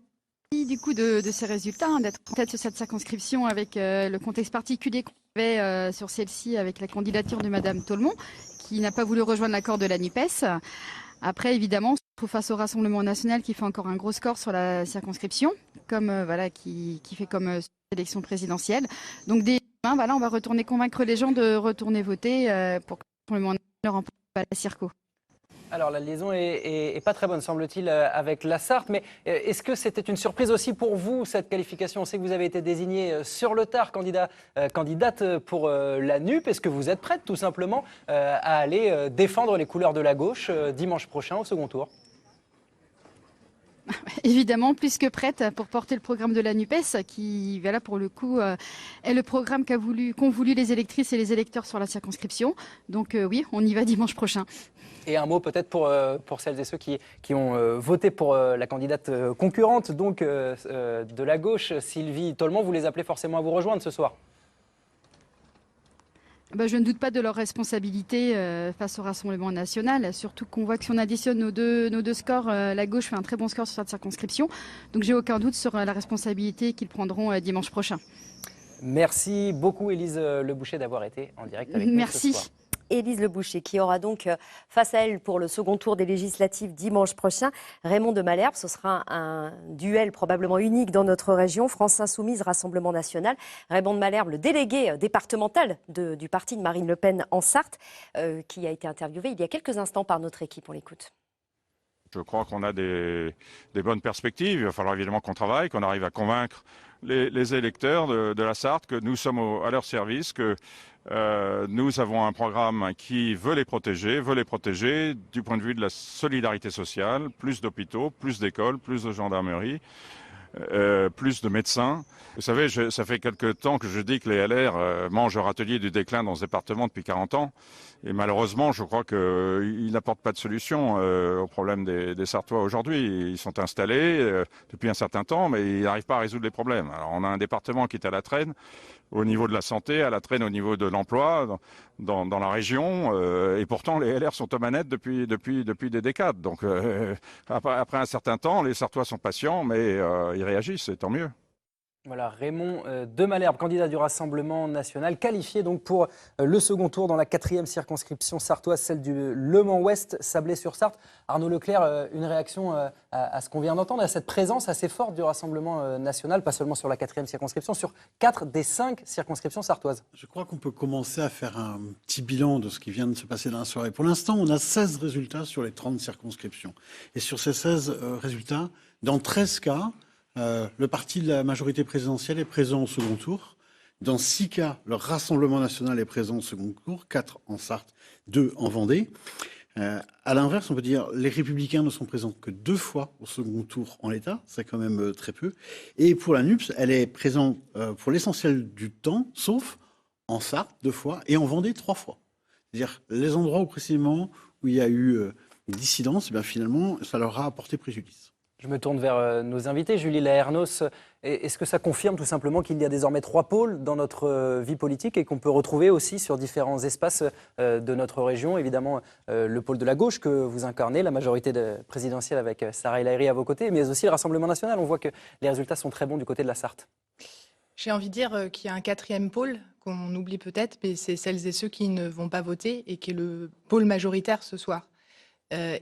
du coup de ces résultats, d'être en tête sur cette circonscription avec le contexte particulier qu'on avait sur celle-ci avec la candidature de Madame Tolmon, qui n'a pas voulu rejoindre l'accord de la NUPES. Après, évidemment, on se trouve face au Rassemblement national qui fait encore un gros score sur la circonscription, comme qui fait comme élection présidentielle. Donc dès demain, on va retourner convaincre les gens de retourner voter pour que le Rassemblement national remporte la circo. Alors la liaison est pas très bonne, semble-t-il, avec la Sarthe, mais est-ce que c'était une surprise aussi pour vous, cette qualification? On sait que vous avez été désigné sur le tard candidate pour la NUP. Est-ce que vous êtes prête tout simplement à aller défendre les couleurs de la gauche dimanche prochain au second tour? Évidemment, plus que prête pour porter le programme de la NUPES, qui, voilà, pour le coup, est le programme qu'ont voulu les électrices et les électeurs sur la circonscription. Donc oui, on y va dimanche prochain. Et un mot peut-être pour celles et ceux qui ont voté pour la candidate concurrente donc, de la gauche, Sylvie Tolmon. Vous les appelez forcément à vous rejoindre ce soir? Je ne doute pas de leur responsabilité face au Rassemblement national, surtout qu'on voit que si on additionne nos deux scores, la gauche fait un très bon score sur cette circonscription. Donc j'ai aucun doute sur la responsabilité qu'ils prendront dimanche prochain. Merci beaucoup Élise Leboucher d'avoir été en direct avec nous. Merci. Ce soir. Élise Leboucher, qui aura donc face à elle pour le second tour des législatives dimanche prochain, Raymond de Malherbe. Ce sera un duel probablement unique dans notre région, France Insoumise, Rassemblement National. Raymond de Malherbe, le délégué départemental du parti de Marine Le Pen en Sarthe, qui a été interviewé il y a quelques instants par notre équipe. On l'écoute. Je crois qu'on a des bonnes perspectives. Il va falloir évidemment qu'on travaille, qu'on arrive à convaincre les électeurs de la Sarthe que nous sommes à leur service, que nous avons un programme qui veut les protéger du point de vue de la solidarité sociale, plus d'hôpitaux, plus d'écoles, plus de gendarmerie, plus de médecins. Vous savez, ça fait quelque temps que je dis que les LR mangent leur atelier du déclin dans ce département depuis 40 ans. Et malheureusement, je crois qu'ils n'apportent pas de solution au problème des Sartois aujourd'hui. Ils sont installés depuis un certain temps, mais ils n'arrivent pas à résoudre les problèmes. Alors on a un département qui est à la traîne au niveau de la santé, à la traîne au niveau de l'emploi dans la région. Et pourtant, les LR sont aux manettes depuis des décades. Donc après un certain temps, les Sartois sont patients, mais ils réagissent, et tant mieux. Voilà, Raymond de Malherbe, candidat du Rassemblement national, qualifié donc pour le second tour dans la 4e circonscription sartoise, celle du Le Mans-Ouest, Sablé-sur-Sarthe. Arnaud Leclerc, une réaction à ce qu'on vient d'entendre, à cette présence assez forte du Rassemblement national, pas seulement sur la 4e circonscription, sur 4 des 5 circonscriptions sartoises. Je crois qu'on peut commencer à faire un petit bilan de ce qui vient de se passer dans la soirée. Pour l'instant, on a 16 résultats sur les 30 circonscriptions. Et sur ces 16 résultats, dans 13 cas, le parti de la majorité présidentielle est présent au second tour. Dans 6 cas, le Rassemblement national est présent au second tour, 4 en Sarthe, 2 en Vendée. À l'inverse, on peut dire les Républicains ne sont présents que 2 fois au second tour en l'état, c'est quand même très peu. Et pour la NUPS, elle est présente pour l'essentiel du temps, sauf en Sarthe 2 fois et en Vendée 3 fois. C'est-à-dire les endroits où précisément où il y a eu dissidence, eh bien finalement, ça leur a apporté préjudice. Je me tourne vers nos invités. Julie Laernos, est-ce que ça confirme tout simplement qu'il y a désormais 3 pôles dans notre vie politique et qu'on peut retrouver aussi sur différents espaces de notre région? Évidemment, le pôle de la gauche que vous incarnez, la majorité présidentielle avec Sarah El Haïry à vos côtés, mais aussi le Rassemblement national. On voit que les résultats sont très bons du côté de la Sarthe. J'ai envie de dire qu'il y a un 4e pôle qu'on oublie peut-être, mais c'est celles et ceux qui ne vont pas voter et qui est le pôle majoritaire ce soir.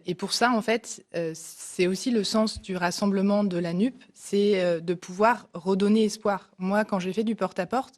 Et pour ça, en fait, c'est aussi le sens du rassemblement de la NUP, c'est de pouvoir redonner espoir. Moi, quand j'ai fait du porte-à-porte,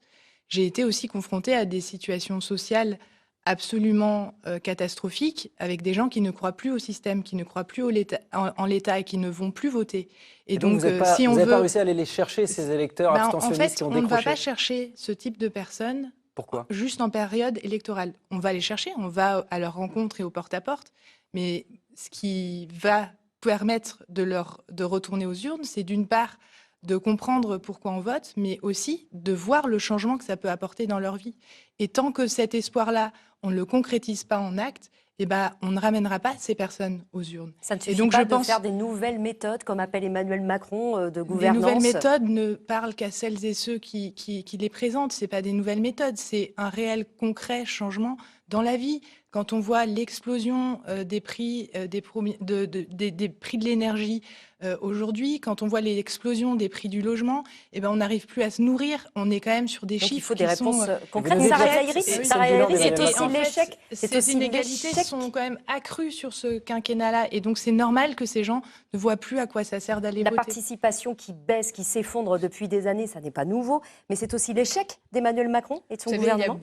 j'ai été aussi confrontée à des situations sociales absolument catastrophiques, avec des gens qui ne croient plus au système, qui ne croient plus en l'État et qui ne vont plus voter. Et donc, si on veut... pas réussi à aller les chercher, ces électeurs abstentionnistes qui ont décroché. On ne va pas chercher ce type de personnes. Pourquoi ? Juste en période électorale. On va les chercher, on va à leur rencontre et au porte-à-porte. Mais ce qui va permettre de retourner aux urnes, c'est d'une part de comprendre pourquoi on vote, mais aussi de voir le changement que ça peut apporter dans leur vie. Et tant que cet espoir-là, on ne le concrétise pas en actes, eh ben, on ne ramènera pas ces personnes aux urnes. Ça ne suffit pas de faire des nouvelles méthodes, comme appelle Emmanuel Macron, de gouvernance. Les nouvelles méthodes ne parlent qu'à celles et ceux qui les présentent. Ce n'est pas des nouvelles méthodes, c'est un réel concret changement dans la vie. Quand on voit l'explosion des prix, des prix de l'énergie aujourd'hui, quand on voit l'explosion des prix du logement, eh ben on n'arrive plus à se nourrir. On est quand même sur des chiffres il faut des réponses concrètes. Sarah El Haïry, c'est aussi l'échec. Ces inégalités sont quand même accrues sur ce quinquennat-là. Et donc, c'est normal que ces gens ne voient plus à quoi ça sert d'aller voter. La participation qui baisse, qui s'effondre depuis des années, ça n'est pas nouveau. Mais c'est aussi l'échec d'Emmanuel Macron et de son gouvernement.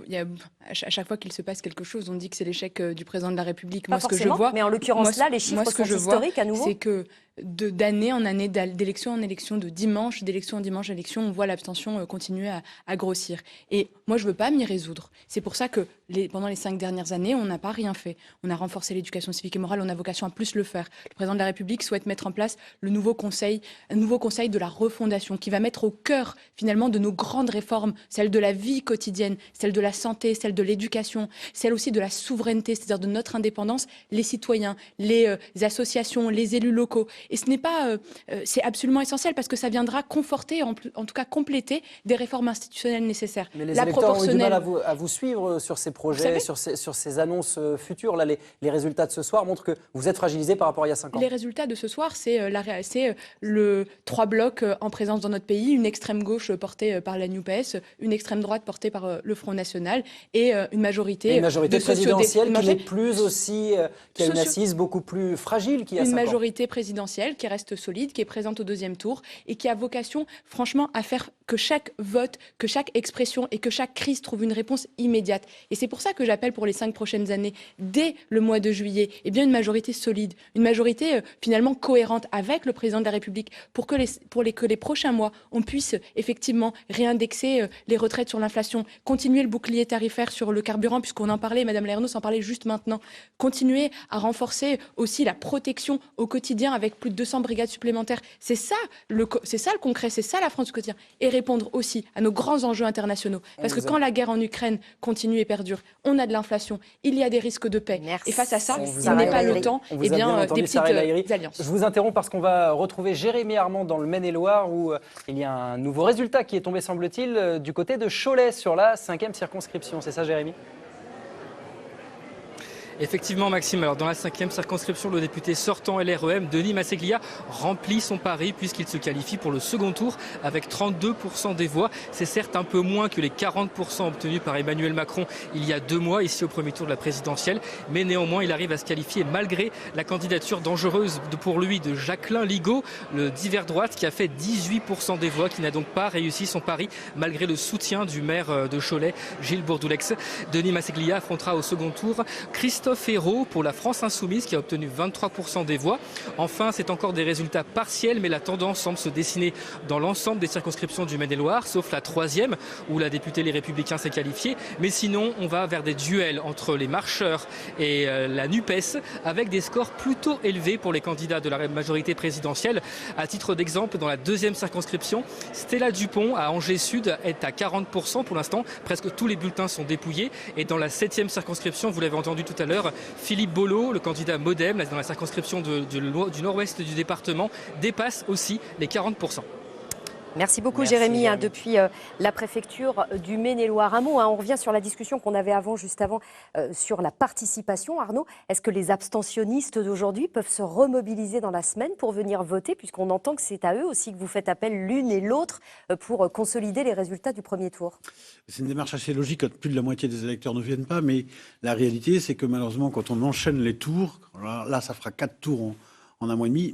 À chaque fois qu'il se passe quelque chose, on dit que c'est l'échec du président de la République. Moi, ce que je vois, mais en l'occurrence là, les chiffres sont historiques à nouveau. C'est que d'année en année, d'élection en élection, d'élection en dimanche, on voit l'abstention continuer à grossir. Et moi, je ne veux pas m'y résoudre. C'est pour ça que pendant les 5 dernières années, on n'a pas rien fait. on a renforcé l'éducation civique et morale, on a vocation à plus le faire. Le président de la République souhaite mettre en place un nouveau conseil de la refondation qui va mettre au cœur finalement de nos grandes réformes, celle de la vie quotidienne, celle de la santé, celle de l'éducation, celle aussi de la souveraineté, c'est-à-dire de notre indépendance, les citoyens, les associations, les élus locaux. Et ce n'est pas, c'est absolument essentiel parce que ça viendra conforter, en tout cas compléter des réformes institutionnelles nécessaires. Mais les électeurs ont eu du mal à vous suivre sur ces projets, sur ces annonces futures. Là, les résultats de ce soir montrent que vous êtes fragilisé par rapport à il y a 5 ans. Les résultats de ce soir, c'est le 3 blocs en présence dans notre pays, une extrême gauche portée par la NUPES, une extrême droite portée par le Front National et une majorité présidentielle qui n'est plus aussi, qui a une assise beaucoup plus fragile qu'il y a 5 ans. Une majorité présidentielle qui reste solide, qui est présente au deuxième tour et qui a vocation franchement à faire que chaque vote, que chaque expression et que chaque crise trouve une réponse immédiate. Et c'est pour ça que j'appelle pour les 5 prochaines années, dès le mois de juillet, une majorité solide, une majorité finalement cohérente avec le président de la République pour que les prochains mois, on puisse effectivement réindexer les retraites sur l'inflation, continuer le bouclier tarifaire sur le carburant, puisqu'on en parlait, Madame Lernoux s'en parlait juste maintenant, continuer à renforcer aussi la protection au quotidien avec plus de 200 brigades supplémentaires. C'est ça le concret, c'est ça la France du quotidien. Et répondre aussi à nos grands enjeux internationaux. Parce que quand la guerre en Ukraine continue et perdure, on a de l'inflation, il y a des risques de paix. Merci. Et face à ça, il n'est pas le temps des petites alliances. Je vous interromps parce qu'on va retrouver Jérémy Armand dans le Maine-et-Loire où il y a un nouveau résultat qui est tombé, semble-t-il, du côté de Cholet sur la 5e circonscription. C'est ça, Jérémy ? Effectivement, Maxime, alors dans la 5e circonscription, le député sortant LREM, Denis Masseglia, remplit son pari puisqu'il se qualifie pour le second tour avec 32% des voix. C'est certes un peu moins que les 40% obtenus par Emmanuel Macron il y a 2 mois, ici au premier tour de la présidentielle, mais néanmoins, il arrive à se qualifier malgré la candidature dangereuse pour lui de Jacqueline Ligaud, le divers droite qui a fait 18% des voix, qui n'a donc pas réussi son pari malgré le soutien du maire de Cholet, Gilles Bourdoulex. Denis Masseglia affrontera au second tour Christophe Ayrault pour la France Insoumise qui a obtenu 23% des voix. Enfin, c'est encore des résultats partiels, mais la tendance semble se dessiner dans l'ensemble des circonscriptions du Maine-et-Loire, sauf la 3e où la députée Les Républicains s'est qualifiée. Mais sinon, on va vers des duels entre les marcheurs et la NUPES avec des scores plutôt élevés pour les candidats de la majorité présidentielle. À titre d'exemple, dans la 2e circonscription, Stella Dupont à Angers Sud est à 40% pour l'instant. Presque tous les bulletins sont dépouillés. Et dans la 7e circonscription, vous l'avez entendu tout à l'heure, Philippe Bolo, le candidat MoDem, dans la circonscription du nord-ouest du département, dépasse aussi les 40%. Merci beaucoup, Merci, Jérémy. Depuis la préfecture du Maine-et-Loire. Un mot, on revient sur la discussion qu'on avait juste avant, sur la participation. Arnaud, est-ce que les abstentionnistes d'aujourd'hui peuvent se remobiliser dans la semaine pour venir voter, puisqu'on entend que c'est à eux aussi que vous faites appel l'une et l'autre pour consolider les résultats du premier tour? C'est une démarche assez logique quand plus de la moitié des électeurs ne viennent pas, mais la réalité, c'est que malheureusement, quand on enchaîne les tours, là, ça fera 4 tours en un mois et demi,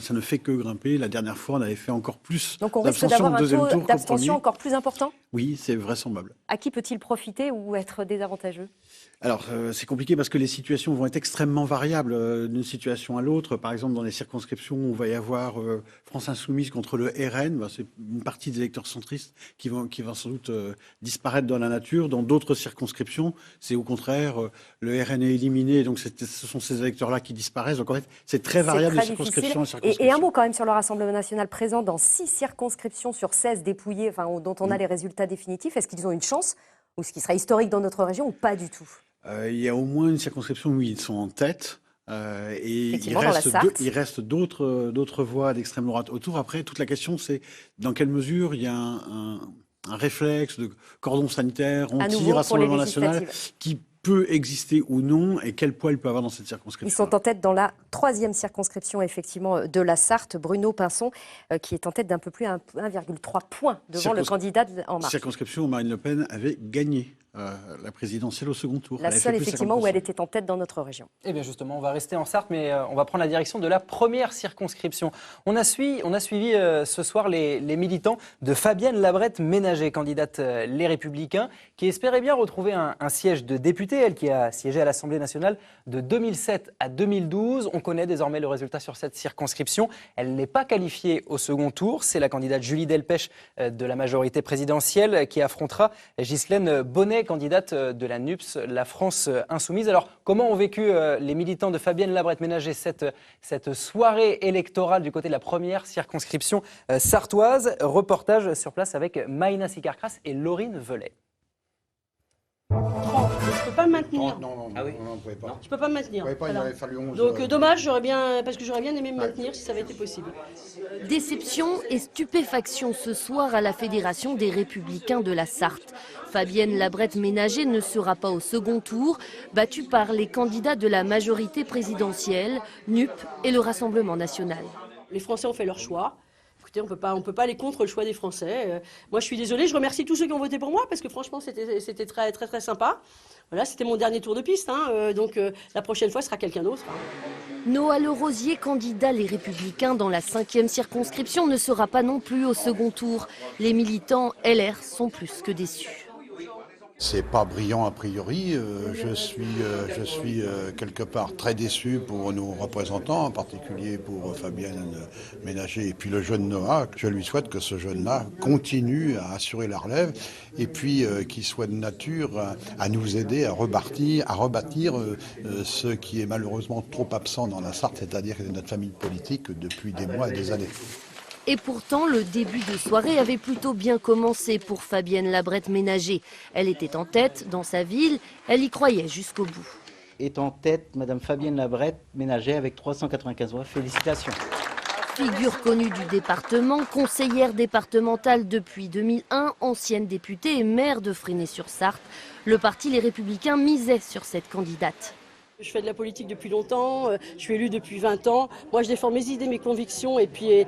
ça ne fait que grimper. La dernière fois, on avait fait encore plus. Donc on risque d'avoir un taux d'abstention encore plus important ? Oui, c'est vraisemblable. À qui peut-il profiter ou être désavantageux ? Alors, c'est compliqué parce que les situations vont être extrêmement variables d'une situation à l'autre. Par exemple, dans les circonscriptions, on va y avoir France Insoumise contre le RN. C'est une partie des électeurs centristes qui vont sans doute disparaître dans la nature. Dans d'autres circonscriptions, c'est au contraire, le RN est éliminé, donc ce sont ces électeurs-là qui disparaissent. Donc en fait, c'est très variable de circonscription à circonscription. Et un mot quand même sur le Rassemblement national présent dans 6 circonscriptions sur 16 dépouillées, dont on a les résultats définitifs. Est-ce qu'ils ont une chance, ou ce qui sera historique dans notre région, ou pas du tout ? Il y a au moins une circonscription où ils sont en tête. Et il reste d'autres voix d'extrême droite autour. Après, toute la question, c'est dans quelle mesure il y a un réflexe de cordon sanitaire anti-Rassemblement national qui peut exister ou non et quel poids il peut avoir dans cette circonscription. Ils sont en tête dans la 3e circonscription effectivement de la Sarthe, Bruno Pinson, qui est en tête d'un peu plus 1,3 points devant le candidat En Marche. Circonscription où Marine Le Pen avait gagné la présidentielle au second tour. La seule effectivement où elle était en tête dans notre région. Eh bien justement, on va rester en Sarthe, mais on va prendre la direction de la première circonscription. On a suivi ce soir les militants de Fabienne Labrette-Ménager, candidate Les Républicains, qui espérait bien retrouver un siège de députée, elle qui a siégé à l'Assemblée nationale de 2007 à 2012. On connaît désormais le résultat sur cette circonscription. Elle n'est pas qualifiée au second tour. C'est la candidate Julie Delpech de la majorité présidentielle qui affrontera Ghislaine Bonnet, Jumet, candidate de la NUPS, la France Insoumise. Alors, comment ont vécu les militants de Fabienne Labrette-Ménager cette soirée électorale du côté de la première circonscription sartoise? Reportage sur place avec Maïna Sikarkras et Laurine Velay. Je ne peux pas me maintenir. Non, ah oui vous pouvez pas. Je peux pas me maintenir. Pas, voilà. il aurait fallu 11, donc dommage, parce que j'aurais bien aimé me maintenir si ça avait été possible. Déception et stupéfaction ce soir à la Fédération des Républicains de la Sarthe. Fabienne Labrette-Ménager ne sera pas au second tour, battue par les candidats de la majorité présidentielle, NUP et le Rassemblement national. Les Français ont fait leur choix. Écoutez, on peut pas aller contre le choix des Français. Moi, je suis désolée. Je remercie tous ceux qui ont voté pour moi parce que franchement, c'était très, très, très sympa. Voilà, c'était mon dernier tour de piste. Donc, la prochaine fois, ce sera quelqu'un d'autre. Noah Le Rosier, candidat Les Républicains dans la 5e circonscription, ne sera pas non plus au second tour. Les militants LR sont plus que déçus. C'est pas brillant a priori. Je suis quelque part très déçu pour nos représentants, en particulier pour Fabienne Ménager et puis le jeune Noah. Je lui souhaite que ce jeune-là continue à assurer la relève et puis qu'il soit de nature à nous aider à rebâtir ce qui est malheureusement trop absent dans la Sarthe, c'est-à-dire notre famille politique depuis des mois et des années. Et pourtant, le début de soirée avait plutôt bien commencé pour Fabienne Labrette-Ménager. Elle était en tête dans sa ville, elle y croyait jusqu'au bout. Est en tête Madame Fabienne Labrette-Ménager avec 395 voix. Félicitations. Figure connue du département, conseillère départementale depuis 2001, ancienne députée et maire de Fresnay-sur-Sarthe, le parti Les Républicains misait sur cette candidate. Je fais de la politique depuis longtemps, je suis élue depuis 20 ans. Moi, je défends mes idées, mes convictions et puis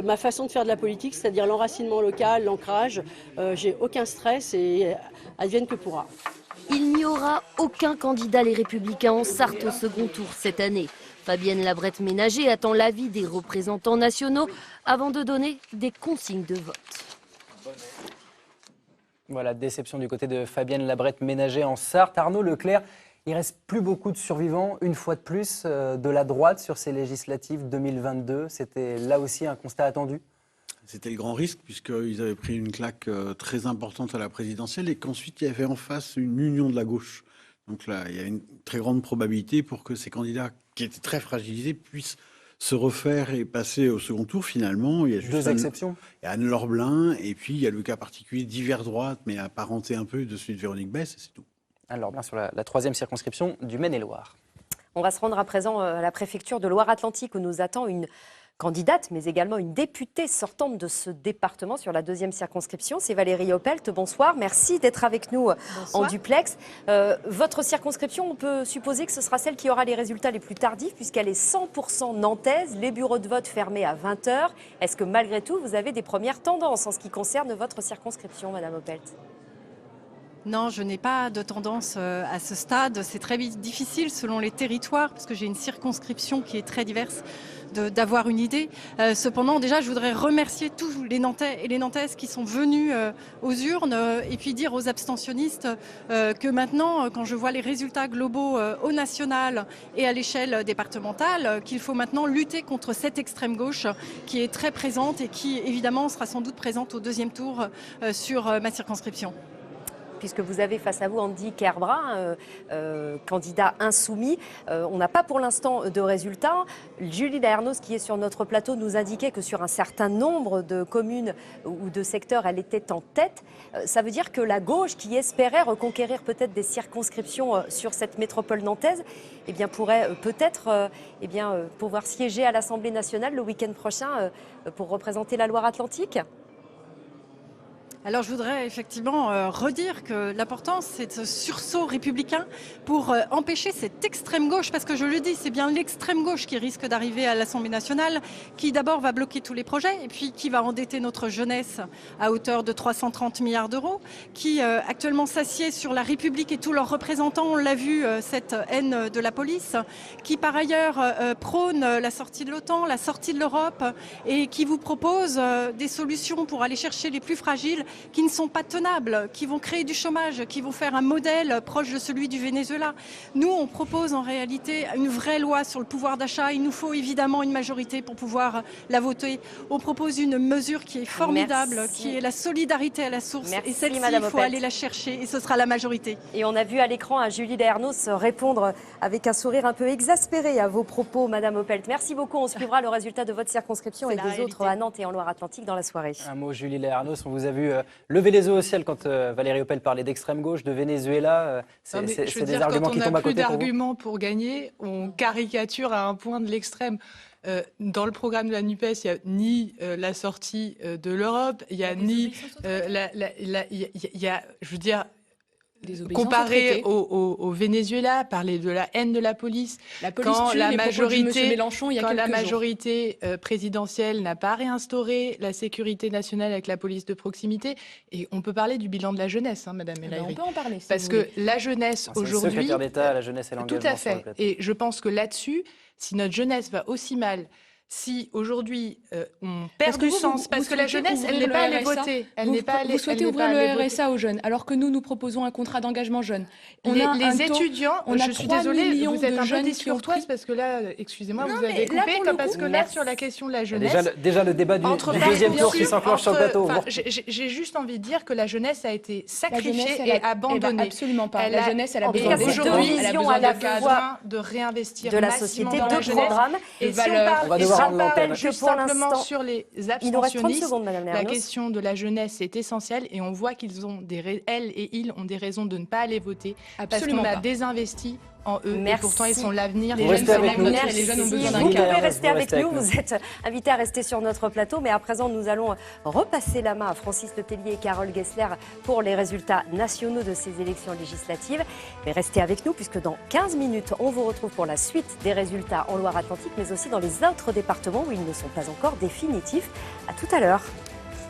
ma façon de faire de la politique, c'est-à-dire l'enracinement local, l'ancrage. J'ai aucun stress et advienne que pourra. Il n'y aura aucun candidat Les Républicains en Sarthe au second tour cette année. Fabienne Labrette-Ménager attend l'avis des représentants nationaux avant de donner des consignes de vote. Voilà, déception du côté de Fabienne Labrette-Ménager en Sarthe. Arnaud Leclerc. Il ne reste plus beaucoup de survivants, une fois de plus, de la droite sur ces législatives 2022. C'était là aussi un constat attendu. C'était le grand risque, puisqu'ils avaient pris une claque très importante à la présidentielle et qu'ensuite il y avait en face une union de la gauche. Donc là, il y a une très grande probabilité pour que ces candidats, qui étaient très fragilisés, puissent se refaire et passer au second tour. Finalement, il y a juste deux exceptions. Il y a Anne Lorblin et puis il y a le cas particulier d'Hiver Droite, mais apparenté un peu de celui de Véronique Besse, et c'est tout. Alors bien sur la 3e circonscription du Maine-et-Loire. On va se rendre à présent à la préfecture de Loire-Atlantique où nous attend une candidate, mais également une députée sortante de ce département sur la 2e circonscription. C'est Valérie Oppelt. Bonsoir, merci d'être avec nous en duplex. Votre circonscription, on peut supposer que ce sera celle qui aura les résultats les plus tardifs puisqu'elle est 100% nantaise, les bureaux de vote fermés à 20h. Est-ce que malgré tout, vous avez des premières tendances en ce qui concerne votre circonscription, Madame Oppelt ? Non, je n'ai pas de tendance à ce stade. C'est très difficile selon les territoires, parce que j'ai une circonscription qui est très diverse, d'avoir une idée. Cependant, déjà, je voudrais remercier tous les Nantais et les Nantaises qui sont venus aux urnes et puis dire aux abstentionnistes que maintenant, quand je vois les résultats globaux au national et à l'échelle départementale, qu'il faut maintenant lutter contre cette extrême gauche qui est très présente et qui, évidemment, sera sans doute présente au 2e tour sur ma circonscription. Puisque vous avez face à vous Andy Kerbrat, candidat insoumis. On n'a pas pour l'instant de résultats. Julie Laernos, qui est sur notre plateau, nous indiquait que sur un certain nombre de communes ou de secteurs, elle était en tête. Ça veut dire que la gauche, qui espérait reconquérir peut-être des circonscriptions sur cette métropole nantaise, eh bien, pourrait peut-être pouvoir siéger à l'Assemblée nationale le week-end prochain pour représenter la Loire-Atlantique. Alors je voudrais effectivement redire que l'important c'est ce sursaut républicain pour empêcher cette extrême gauche, parce que je le dis, c'est bien l'extrême gauche qui risque d'arriver à l'Assemblée nationale, qui d'abord va bloquer tous les projets et puis qui va endetter notre jeunesse à hauteur de 330 milliards d'euros, qui actuellement s'assied sur la République et tous leurs représentants, on l'a vu, cette haine de la police, qui par ailleurs prône la sortie de l'OTAN, la sortie de l'Europe et qui vous propose des solutions pour aller chercher les plus fragiles qui ne sont pas tenables, qui vont créer du chômage, qui vont faire un modèle proche de celui du Venezuela. Nous, on propose en réalité une vraie loi sur le pouvoir d'achat. Il nous faut évidemment une majorité pour pouvoir la voter. On propose une mesure qui est formidable, Merci. qui est la solidarité à la source. Merci, Et celle-ci, Madame il faut Opelt. aller la chercher et ce sera la majorité. Et on a vu à l'écran Julie Lernos répondre avec un sourire un peu exaspéré à vos propos, Madame Opelt. Merci beaucoup. On suivra le résultat de votre circonscription et C'est des la réalité. autres à Nantes et en Loire-Atlantique dans la soirée. Un mot, Julie Lernos, on vous a vu lever les yeux au ciel quand Valérie Opelt parlait d'extrême gauche, de Venezuela. Non, mais C'est je veux des dire, arguments quand qui on tombent n'a à plus côté pour vous. d'arguments pour gagner, on caricature à un point de l'extrême. Dans le programme de la NUPES, il n'y a ni la sortie de l'Europe, il n'y a ni il y a, je veux dire, comparé au Venezuela, parler de la haine de la police, La police quand tue la les propos de Monsieur majorité, Mélenchon il y a quand la quelques jours. majorité présidentielle n'a pas réinstauré la sécurité nationale avec la police de proximité. Et on peut parler du bilan de la jeunesse, hein, Madame El On Haïry. peut en parler. Parce que la jeunesse C'est le aujourd'hui, secrétaire d'État à la jeunesse et l'engagement. tout à sur le fait. plateau. Et je pense que là-dessus, si notre jeunesse va aussi mal, si aujourd'hui on perd du sens, parce que la jeunesse, elle n'est pas allée voter, elle n'est pas allée. Vous souhaitez ouvrir le RSA aux jeunes, alors que nous proposons un contrat d'engagement jeune. Les étudiants, on a je suis 3 désolée, millions vous êtes de un peu jeunes qui ont discourtoise pris. parce que là, excusez-moi, Non, vous mais avez là, coupé, pour le parce coup, que là, sur la question de la jeunesse... Déjà le débat du deuxième tour qui s'enclenche sur le plateau. J'ai juste envie de dire que la jeunesse a été La jeunesse, sacrifiée elle et a- abandonnée. absolument pas. Elle La a- jeunesse, elle a en tout besoin cas, des aujourd'hui, jeunes, elle a elle besoin a de cadres. besoin de réinvestir de la massivement société, dans la de jeunesse. programmes, Et de si on valeurs. parle, On va et devoir si on rendre parle l'antenne. juste Pour simplement l'instant, sur les il nous reste 30 abstentionnistes, secondes, Madame la Lernos. question de la jeunesse est essentielle et on voit qu'ils ont elles et ils ont des raisons de ne pas aller voter Absolument parce qu'on a pas. désinvesti en eux Merci. et pourtant ils sont l'avenir. Vous Les restez jeunes sont avec nous. l'avenir et Merci. les jeunes ont besoin d'un Vous cadre. pouvez Vous rester avec restez nous. avec nous. Vous êtes invités à rester sur notre plateau. Mais à présent, nous allons repasser la main à Francis Letellier et Carole Gessler pour les résultats nationaux de ces élections législatives. Mais restez avec nous puisque dans 15 minutes, on vous retrouve pour la suite des résultats en Loire-Atlantique, mais aussi dans les autres départements où ils ne sont pas encore définitifs. À tout à l'heure.